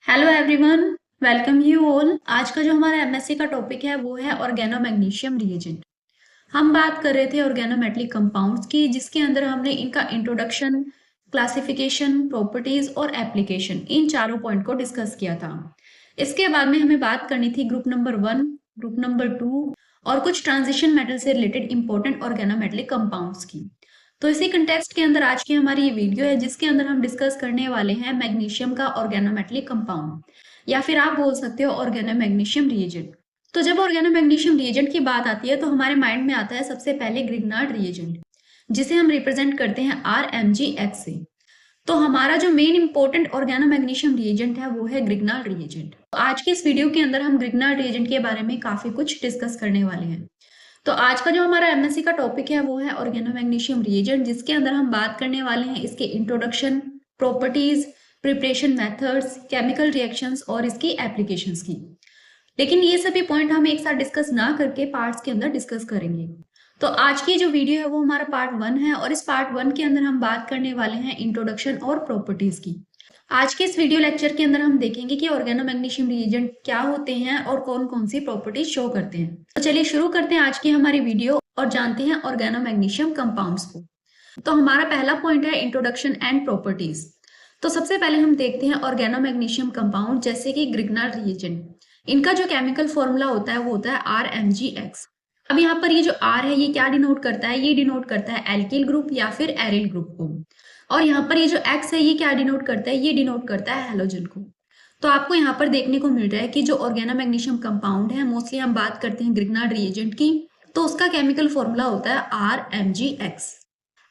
Hello everyone, welcome you all. आज का जो हमारा एमएससी का टॉपिक है वो है ऑर्गेनो मैग्नीशियम रिएजेंट। हम बात कर रहे थे ऑर्गेनोमेटेलिक कंपाउंड्स की, जिसके अंदर हमने इनका इंट्रोडक्शन, क्लासिफिकेशन, प्रॉपर्टीज और एप्लीकेशन, इन चारों पॉइंट को डिस्कस किया था। इसके बाद में हमें बात करनी थी ग्रुप नंबर 1, ग्रुप नंबर 2 और कुछ ट्रांजिशन मेटल से रिलेटेड इंपॉर्टेंट ऑर्गेनोमेटेलिक कंपाउंड्स की। तो इसी कंटेक्स्ट के अंदर आज की हमारी ये वीडियो है, जिसके अंदर हम डिस्कस करने वाले हैं मैग्नीशियम का ऑर्गेनोमेटेलिक कंपाउंड, या फिर आप बोल सकते हो ऑर्गेनोमैग्नीशियम रिएजेंट। तो जब ऑर्गेनोमैग्नीशियम रिएजेंट की बात आती है तो हमारे माइंड में आता है सबसे पहले ग्रिग्नार्ड रिएजेंट, जिसे हम रिप्रेजेंट करते हैं RMgX से। तो हमारा जो मेन इंपॉर्टेंट ऑर्गेनोमैग्नीशियम रिएजेंट है वो है ग्रिग्नार्ड रिएजेंट। तो आज के इस वीडियो के अंदर हम ग्रिग्नार्ड रिएजेंट के बारे में काफी कुछ डिस्कस करने वाले हैं। तो आज का जो हमारा एमएससी का टॉपिक है वो है ऑर्गेनोमैग्नीशियम रिएजेंट, जिसके अंदर हम बात करने वाले हैं इसके introduction, properties, preparation methods, chemical reactions और इसकी एप्लीकेशंस की। लेकिन ये सभी पॉइंट हम एक साथ डिस्कस ना करके पार्ट्स के अंदर डिस्कस करेंगे। तो आज की जो वीडियो है वो हमारा पार्ट 1 है, और इस पार्ट 1 के अंदर हम बात करने वाले हैं इंट्रोडक्शन और प्रॉपर्टीज की। आज के इस वीडियो लेक्चर के अंदर हम देखेंगे कि ऑर्गेनोमैग्नीशियम रिएजेंट क्या होते हैं और कौन कौन सी प्रॉपर्टीज शो करते हैं। तो चलिए शुरू करते हैं आज की हमारी वीडियो और जानते हैं ऑर्गेनोमैग्नीशियम कंपाउंड्स को। तो हमारा पहला पॉइंट है इंट्रोडक्शन एंड प्रॉपर्टीज। तो सबसे पहले हम देखते हैं ऑर्गेनोमैग्नीशियम कंपाउंड, जैसे कि ग्रिग्नार्ड रिएजेंट। इनका जो केमिकल फॉर्मूला होता है वो होता है RMgX। अब यहाँ पर ये जो R है ये क्या डिनोट करता है? ये डिनोट करता है एल्किल ग्रुप या फिर एरिल ग्रुप को। और यहाँ पर ये जो X है ये क्या डिनोट करता है? ये डिनोट करता है हैलोजन को। तो आपको यहाँ पर देखने को मिल रहा है कि जो ऑर्गेनोमैग्नीशियम कंपाउंड है, मोस्टली हम बात करते हैं ग्रिग्नार्ड रिएजेंट की, तो उसका केमिकल फॉर्मूला होता है RMgX।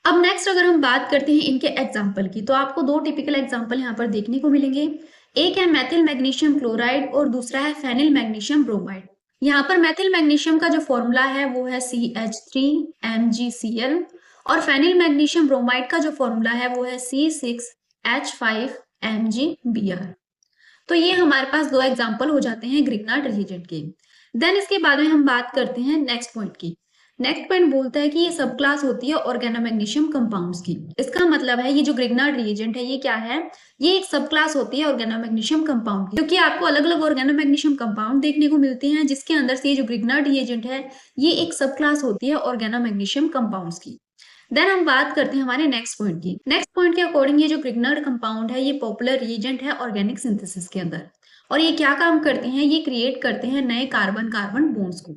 अब नेक्स्ट अगर हम बात करते हैं इनके एग्जाम्पल की, तो आपको दो टिपिकल एग्जाम्पल यहाँ पर देखने को मिलेंगे। एक है मेथिल मैग्नीशियम क्लोराइड और दूसरा है फेनिल मैग्नीशियम ब्रोमाइड। यहाँ पर मेथिल मैग्नीशियम का जो फॉर्मूला है वो है CH3MgCl, और फेनिल मैग्नीशियम ब्रोमाइड का जो फॉर्मूला है वो है C6H5MgBr। तो ये हमारे पास दो एग्जाम्पल हो जाते हैं ग्रिग्नार्ड रिएजेंट के। देन इसके बाद में हम बात करते हैं नेक्स्ट पॉइंट की। नेक्स्ट पॉइंट बोलता है कि ये सब क्लास होती है ऑर्गेनोमैग्नीशियम कंपाउंड्स की। इसका मतलब है ये जो ग्रिग्नार्ड रिएजेंट है ये क्या है? ये एक सब क्लास होती है ऑर्गेनोमैग्नीशियम कंपाउंड की, क्योंकि आपको अलग अलग ऑर्गेनोमैग्नीशियम कंपाउंड देखने को मिलते हैं, जिसके अंदर से ये जो ग्रिग्नार्ड रिएजेंट है ये एक सब क्लास होती है ऑर्गेनोमैग्नीशियम कंपाउंड्स की। देन हम बात करते हैं हमारे नेक्स्ट पॉइंट की। नेक्स्ट पॉइंट के अकॉर्डिंग ये जो ग्रिग्नार्ड कंपाउंड है ये पॉपुलर रिएजेंट है ऑर्गेनिक सिंथेसिस के अंदर, और ये क्या काम करते हैं? ये क्रिएट करते हैं नए कार्बन कार्बन बॉन्ड्स को।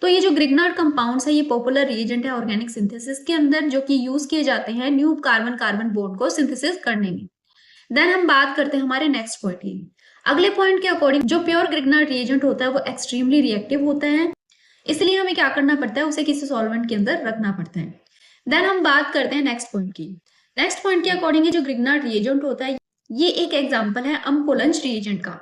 तो ये जो ग्रिग्नार्ड कंपाउंड्स है ये पॉपुलर रिएजेंट है ऑर्गेनिक सिंथेसिस के अंदर, जो कि यूज किए जाते हैं न्यू कार्बन कार्बन बॉन्ड को सिंथेसिस करने में। देन हम बात करते हैं हमारे नेक्स्ट पॉइंट की। अगले पॉइंट के अकॉर्डिंग जो प्योर ग्रिग्नार्ड रिएजेंट होता है वो एक्सट्रीमली रिएक्टिव होता है, इसलिए हमें क्या करना पड़ता है? उसे किसी सॉल्वेंट के अंदर रखना पड़ता है। देन हम बात करते हैं नेक्स्ट पॉइंट की। नेक्स्ट पॉइंट के अकॉर्डिंग ये जो ग्रिग्नार्ड रिएजेंट होता है ये एक एग्जांपल है अम्पोलंज रिएजेंट का।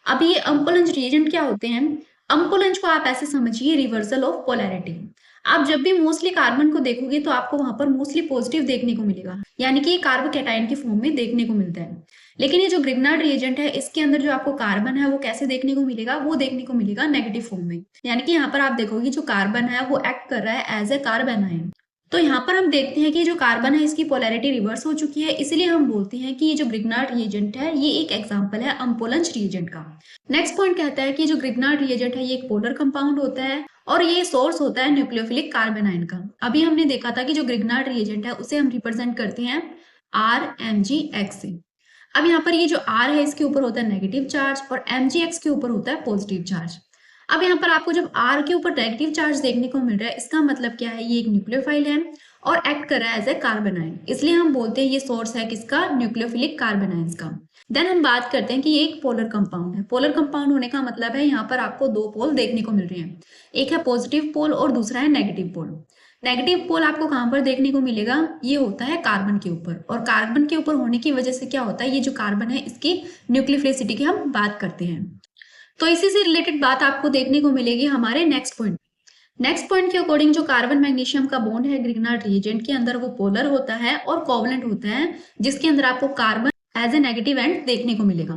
अब ये अम्पोलंज रिएजेंट क्या होते हैं? अम्पोलंज को आप ऐसे समझिए रिवर्सल ऑफ पोलैरिटी। आप जब भी मोस्टली कार्बन को देखोगे तो आपको वहां पर मोस्टली पॉजिटिव देखने को मिलेगा, यानी कि कार्बोकैटायन की फॉर्म में देखने को मिलता है। लेकिन ये जो ग्रिग्नार्ड रिएजेंट है इसके अंदर जो आपको कार्बन है वो कैसे देखने को मिलेगा? वो देखने को मिलेगा नेगेटिव फॉर्म में, यानी कि यहाँ पर आप देखोगे जो कार्बन है वो एक्ट कर रहा है एज ए कार्बन आयन। तो यहाँ पर हम देखते हैं कि जो कार्बन है इसकी पोलैरिटी रिवर्स हो चुकी है, इसलिए हम बोलते हैं कि ये जो ग्रिग्नार्ड रिएजेंट है ये एक एग्जांपल है अम्पोलंज रिएजेंट का। नेक्स्ट पॉइंट कहता है कि जो ग्रिग्नार्ड रिएजेंट है ये एक पोलर कंपाउंड होता है और ये सोर्स होता है न्यूक्लियोफिलिक कार्बन आयन का। अभी हमने देखा था कि जो ग्रिग्नार्ड रिएजेंट है उसे हम रिप्रेजेंट करते हैं RMgX से। अब यहाँ पर ये जो R है इसके ऊपर होता है नेगेटिव चार्ज और MgX के ऊपर होता है पॉजिटिव चार्ज। अब यहाँ पर आपको जब R के ऊपर नेगेटिव चार्ज देखने को मिल रहा है, इसका मतलब क्या है? ये एक न्यूक्लियोफाइल है और एक्ट कर रहा है एज ए कार्बन आयन, इसलिए हम बोलते हैं ये सोर्स है किसका? न्यूक्लियोफिलिक कार्बन आयंस का। देन हम बात करते हैं कि ये एक पोलर कंपाउंड है। पोलर कंपाउंड होने का मतलब है यहाँ पर आपको दो पोल देखने को मिल रहे हैं, एक है पॉजिटिव पोल और दूसरा है नेगेटिव पोल। नेगेटिव पोल आपको कहाँ पर देखने को मिलेगा? ये होता है कार्बन के ऊपर, और कार्बन के ऊपर होने की वजह से क्या होता है? ये जो कार्बन है इसकी न्यूक्लियोफिलिसिटी की हम बात करते हैं। तो इसी से रिलेटेड बात आपको देखने को मिलेगी हमारे नेक्स्ट पॉइंट। नेक्स्ट पॉइंट के अकॉर्डिंग जो कार्बन मैग्नीशियम का बॉन्ड है ग्रिग्नार्ड रिएजेंट के अंदर वो पोलर होता है और कोवलेंट होता है, जिसके अंदर आपको carbon as a negative end देखने को मिलेगा।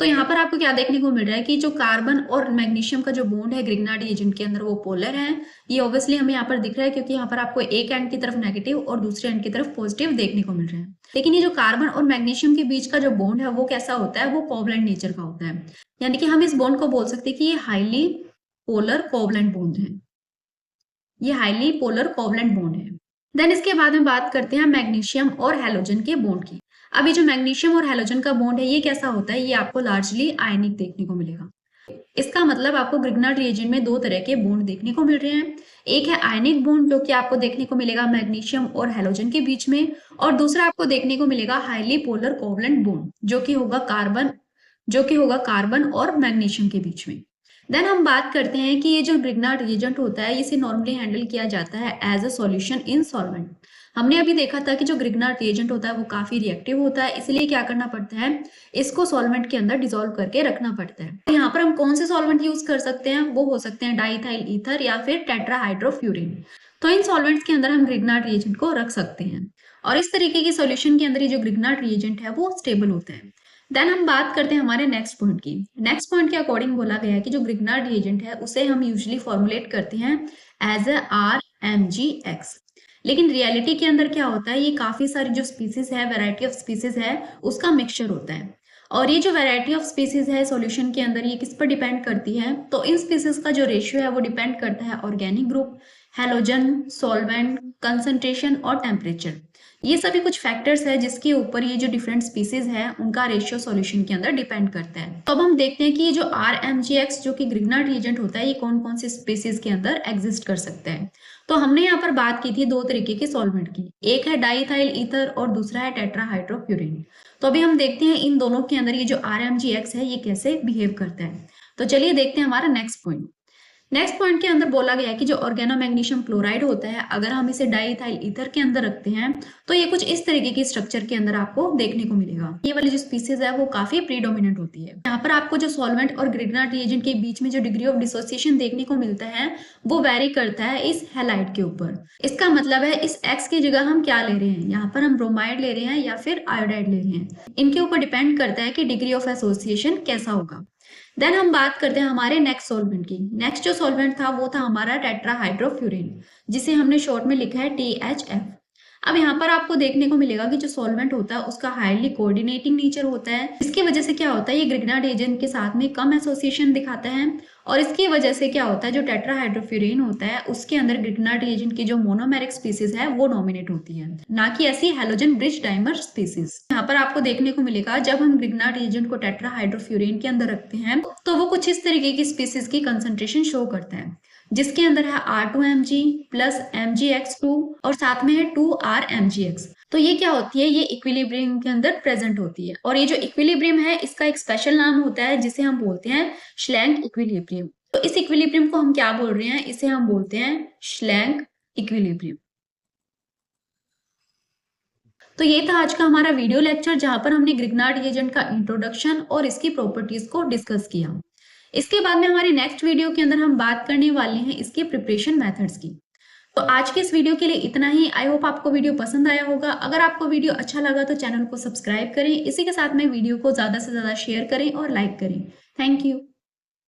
तो यहाँ पर आपको क्या देखने को मिल रहा है कि जो कार्बन और मैग्नीशियम का जो बॉन्ड है ग्रिग्नार्ड रिएजेंट के अंदर वो पोलर है। ये ऑब्वियसली हमें यहाँ पर दिख रहा है क्योंकि यहाँ पर आपको एक एंड की तरफ नेगेटिव और दूसरे एंड की तरफ पॉजिटिव देखने को मिल रहा है। लेकिन ये जो कार्बन और मैग्नीशियम के बीच का जो बॉन्ड है वो कैसा होता है, वो कोवलेंट नेचर का होता है। यानी कि हम इस बॉन्ड को बोल सकते हैं कि ये हाईली पोलर कोवलेंट बॉन्ड है। ये हाईली पोलर कोवलेंट बॉन्ड है। देन इसके बाद में बात करते हैं मैग्नीशियम और हैलोजन के बॉन्ड की। अब ये जो मैग्नीशियम और हैलोजन का बॉन्ड है ये कैसा होता है, ये आपको लार्जली आयनिक देखने को मिलेगा। इसका मतलब आपको ग्रिग्नार्ड रिएजेंट में दो तरह के बॉन्ड देखने को मिल रहे हैं। एक है आयनिक बॉन्ड जो कि आपको देखने को मिलेगा मैग्नीशियम और हैलोजन के बीच में, और दूसरा आपको देखने को मिलेगा हाईली पोलर कोवलेंट बॉन्ड जो कि होगा कार्बन और मैग्नीशियम के बीच में। देन हम बात करते हैं कि ये जो ग्रिग्नार्ड रिएजेंट होता है इसे नॉर्मली हैंडल किया जाता है as a solution in solvent. हमने अभी देखा था कि जो ग्रिग्नार्ड रिएजेंट होता है वो काफी रिएक्टिव होता है, इसलिए क्या करना पड़ता है, इसको सॉल्वेंट के अंदर डिसॉल्व करके रखना पड़ता है। तो यहाँ पर हम कौन से सॉल्वेंट यूज कर सकते हैं, वो हो सकते हैं डाइथाइल ईथर या फिर टेट्राहाइड्रोफ्यूरिन। तो इन सॉल्वेंट्स के अंदर हम ग्रिग्नार्ड रिएजेंट को रख सकते हैं और इस तरीके की सॉल्यूशन के अंदर ये जो ग्रिग्नार्ड रिएजेंट है वो स्टेबल होता है। देन हम बात करते हैं हमारे नेक्स्ट पॉइंट की। नेक्स्ट पॉइंट के अकॉर्डिंग बोला गया है कि जो ग्रिग्नार्ड रिएजेंट है उसे हम यूजुअली फॉर्मुलेट करते हैं एज अ RMgX। लेकिन रियलिटी के अंदर क्या होता है, ये काफी सारी जो स्पीसीज है, वैरायटी ऑफ स्पीसीज है, उसका मिक्सचर होता है। और ये जो वैरायटी ऑफ स्पीसीज है सॉल्यूशन के अंदर, ये किस पर डिपेंड करती है, तो इन स्पीसीज का जो रेशियो है वो डिपेंड करता है organic group, halogen, solvent, concentration और टेम्परेचर। ये सभी कुछ फैक्टर्स है जिसके ऊपर ये जो डिफरेंट स्पीसीज है उनका रेशियो सॉल्यूशन के अंदर डिपेंड करता है। तो अब हम देखते हैं कि ये जो RMgX जो कि ग्रिग्नार्ड रिएजेंट होता है ये कौन कौन से स्पीसीज के अंदर एग्जिस्ट कर सकता है। तो हमने यहाँ पर बात की थी दो तरीके के सॉल्वेंट की, एक है डाइथाइल ईथर और दूसरा है टेट्राहाइड्रोफ्यूरिन। तो अभी हम देखते हैं इन दोनों के अंदर ये जो RMgX है ये कैसे बिहेव करता है। तो चलिए देखते हैं हमारा नेक्स्ट पॉइंट। नेक्स्ट पॉइंट के अंदर बोला गया है कि जो ऑर्गेनो मैग्नीशियम क्लोराइड होता है अगर हम इसे डाइथाइल ईथर के अंदर रखते हैं तो ये कुछ इस तरीके की स्ट्रक्चर के अंदर आपको देखने को मिलेगा। ये वाली जो स्पीसीज है वो काफी प्रीडोमिनेंट होती है। यहाँ पर आपको जो सॉल्वेंट और ग्रिग्नार्ड रिएजेंट के बीच में जो डिग्री ऑफ डिसोसिएशन देखने को मिलता है वो वेरी करता है इस हैलाइड के ऊपर। इसका मतलब है इस X की जगह हम क्या ले रहे हैं, यहाँ पर हम ब्रोमाइड ले रहे हैं या फिर आयोडाइड ले रहे हैं। इनके ऊपर डिपेंड करता है कि डिग्री ऑफ एसोसिएशन कैसा होगा। देन हम बात करते हैं हमारे नेक्स्ट सॉल्वेंट की। नेक्स्ट जो सॉल्वेंट था वो था हमारा टेट्राहाइड्रोफ्यूरिन, जिसे हमने शॉर्ट में लिखा है THF। अब यहाँ पर आपको देखने को मिलेगा कि जो सॉल्वेंट होता है उसका हाईली कोऑर्डिनेटिंग नेचर होता है। इसकी वजह से क्या होता है, ये ग्रिग्नार्ड एजेंट के साथ में कम एसोसिएशन दिखाता है और इसकी वजह से क्या होता है, जो टेट्राहाइड्रोफ्यूरिन होता है उसके अंदर ग्रिग्नार्ड एजेंट की जो मोनोमेरिक स्पीसीज है वो डोमिनेट होती है, ना कि ऐसी हैलोजन ब्रिज डाइमर स्पीसीज। यहाँ पर आपको देखने को मिलेगा जब हम ग्रिग्नार्ड एजेंट को टेट्राहाइड्रोफ्यूरिन के अंदर रखते हैं तो वो कुछ इस तरीके की स्पीसीज की कंसंट्रेशन शो करता है, जिसके अंदर है R2Mg प्लस MgX2 और साथ में है 2RMgX। तो ये क्या होती है, ये इक्विलिब्रियम के अंदर प्रेजेंट होती है और ये जो इक्विलिब्रियम है इसका एक स्पेशल नाम होता है जिसे हम बोलते हैं श्लैंक इक्विलिब्रियम। तो इस इक्विलिब्रियम को हम क्या बोल रहे हैं, इसे हम बोलते हैं श्लैंक इक्विलिब्रियम। तो ये था आज का हमारा वीडियो लेक्चर जहां पर हमने ग्रिग्नार्ड रिएजेंट का इंट्रोडक्शन और इसकी प्रॉपर्टीज को डिस्कस किया। इसके बाद में हमारे नेक्स्ट वीडियो के अंदर हम बात करने वाले हैं इसके प्रिपरेशन मेथड्स की। तो आज के इस वीडियो के लिए इतना ही। आई होप आपको वीडियो पसंद आया होगा। अगर आपको वीडियो अच्छा लगा तो चैनल को सब्सक्राइब करें, इसी के साथ में वीडियो को ज्यादा से ज्यादा शेयर करें और लाइक करें। Thank you.